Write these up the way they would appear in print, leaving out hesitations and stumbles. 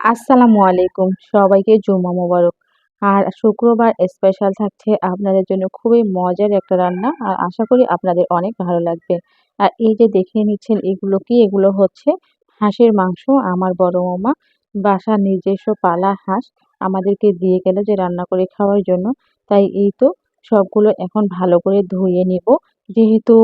আসসালামু আলাইকুম। সবাইকে জুমা মোবারক। আর শুক্রবার স্পেশাল থাকছে আপনাদের জন্য খুবই মজার একটা রান্না। আর আশা করি আপনাদের অনেক ভালো লাগবে। আর এই যে দেখে নিচ্ছেন এগুলো কি? এগুলো হচ্ছে হাঁসের মাংস। আমার বড় মামা বাসার নিজস্ব পালা হাঁস আমাদেরকে দিয়ে গেল যে রান্না করে খাওয়ার জন্য। তাই এই তো সবগুলো এখন ভালো করে ধুয়ে নিব। যেহেতু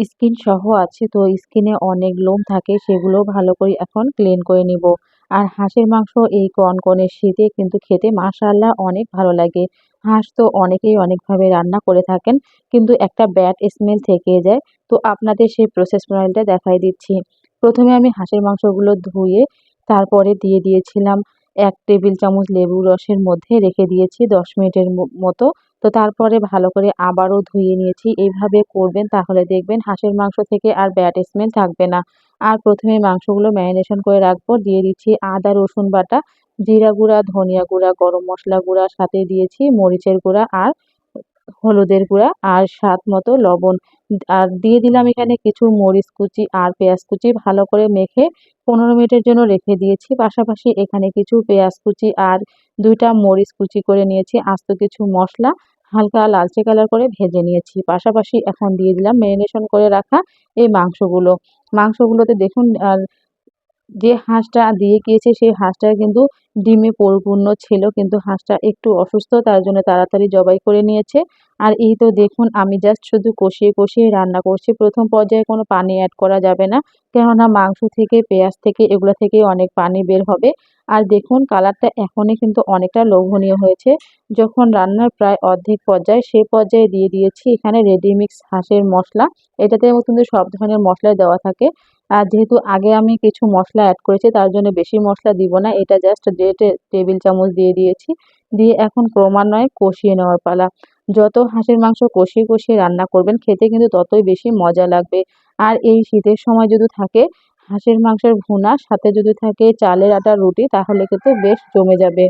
স্কিন সহ আছে তো স্কিনে অনেক লোম থাকে সেগুলো ভালো করে এখন ক্লিন করে নিব। আর হাঁসের মাংস এই কনকনে শীতে কিন্তু খেতে মাশাআল্লাহ অনেক ভালো লাগে। হাঁস তো অনেকেই অনেকভাবে রান্না করে থাকেন, কিন্তু একটা ব্যাড স্মেল থেকে যায়। তো আপনাদের সেই প্রসেস প্রণালীটা দেখাই দিচ্ছি। প্রথমে আমি হাঁসের মাংসগুলো ধুয়ে তারপরে দিয়ে দিয়েছিলাম ১ টেবিল চামচ লেবুর রসের মধ্যে রেখে দিয়েছি ১০ মিনিটের মতো। তো তারপরে ভালো করে আবারও ধুয়ে নিয়েছি। এভাবে করবেন তাহলে দেখবেন হাঁসের মাংস থেকে আর ব্যাড স্মেল থাকবে না। আর প্রথমে মাংসগুলো ম্যারিনেশন করে রাখবো। দিয়ে দিচ্ছি আদা রসুন বাটা, জিরা গুঁড়া, ধনিয়া গুঁড়া, গরম মসলা গুঁড়া, সাথে দিয়েছি মরিচের গুঁড়া আর হলুদের গুঁড়া আর স্বাদ মতো লবণ। আর দিয়ে দিলাম এখানে কিছু মরিচ কুচি আর পেঁয়াজ কুচি। ভালো করে মেখে ১৫ মিনিটের জন্য রেখে দিয়েছি। পাশাপাশি এখানে কিছু পেঁয়াজ কুচি আর ২ টা মরিচ কুচি করে নিয়েছি। আস্ত কিছু মসলা হালকা লালচে কালার করে ভেজে নিয়েছি। পাশাপাশি এখন দিয়ে দিলাম মেরিনেশন করে রাখা এই মাংসগুলো। মাংসগুলোতে দেখুন যে হাঁসটা দিয়ে গিয়েছে সেই হাঁসটা কিন্তু ডিমে পরিপূর্ণ ছিল, কিন্তু হাঁসটা একটু অসুস্থ তার জন্য তাড়াতাড়ি জবাই করে নিয়েছে। আর এই তো দেখুন আমি জাস্ট শুধু কষিয়ে কষিয়ে রান্না করছি। প্রথম পর্যায়ে কোনো পানি অ্যাড করা যাবে না, কেননা মাংস থেকে পেঁয়াজ থেকে এগুলো থেকে অনেক পানি বের হবে। আর দেখুন কালারটা এখনই কিন্তু অনেকটা লোভনীয় হয়েছে। যখন রান্নার প্রায় অর্ধেক পর্যায়ে সেই পর্যায়ে দিয়ে দিয়েছি এখানে রেডিমিক্স হাঁসের মশলা। এটাতে কিন্তু সব ধরনের মশলাই দেওয়া থাকে। আর যেহেতু আগে আমি কিছু মসলা এড করেছি তার জন্য বেশি মসলা দিব না। এটা জাস্ট ১.৫ টেবিল চামচ দিয়ে দিয়েছি। দিয়ে এখন ক্রমান্বয়ে কষিয়ে নেওয়ার পালা। যত হাঁসের মাংস কষিয়ে কষিয়ে রান্না করবেন খেতে কিন্তু ততই বেশি মজা লাগবে। আর এই শীতের সময় যদি থাকে হাঁসের মাংসের ভুনা, সাথে যদি থাকে চালের আটার রুটি, তাহলে কিন্তু বেশ জমে যাবে।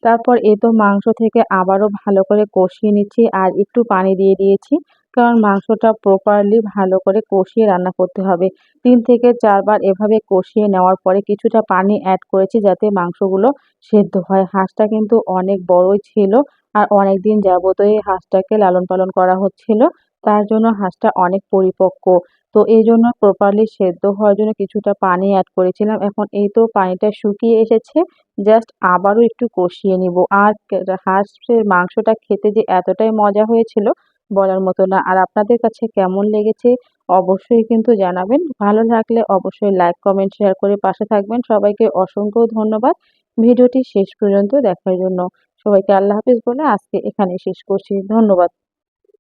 তারপর এই তো মাংস থেকে আবারও ভালো করে কষিয়ে নিচ্ছি আর একটু পানি দিয়ে দিয়েছি। কারণ মাংসটা প্রপারলি ভালো করে কষিয়ে রান্না করতে হবে। ৩ থেকে ৪ বার এভাবে কষিয়ে নেওয়ার পরে কিছুটা পানি অ্যাড করেছি যাতে মাংসগুলো সেদ্ধ হয়। হাঁসটা কিন্তু অনেক বড়ই ছিল আর অনেকদিন যাবতই এই হাঁসটাকে লালন পালন করা হচ্ছিল। তার জন্য হাঁসটা অনেক পরিপক্ক। তো এইজন্য প্রপারলি সেদ্ধ হওয়ার জন্য কিছুটা পানি অ্যাড করেছিলাম। এখন এই তো পানিটা শুকিয়ে এসেছে। জাস্ট আবারও একটু কষিয়ে নিব। আর হাঁসের মাংসটা খেতে যে এতটাই মজা হয়েছিল বলার মতো না। আর আপনাদের কাছে কেমন লেগেছে অবশ্যই কিন্তু জানাবেন। ভালো লাগলে অবশ্যই লাইক, কমেন্ট, শেয়ার করে পাশে থাকবেন। সবাইকে অসংখ্য ধন্যবাদ ভিডিওটি শেষ পর্যন্ত দেখার জন্য। সবাইকে আল্লাহ হাফেজ বলে আজকে এখানেই শেষ করছি। ধন্যবাদ।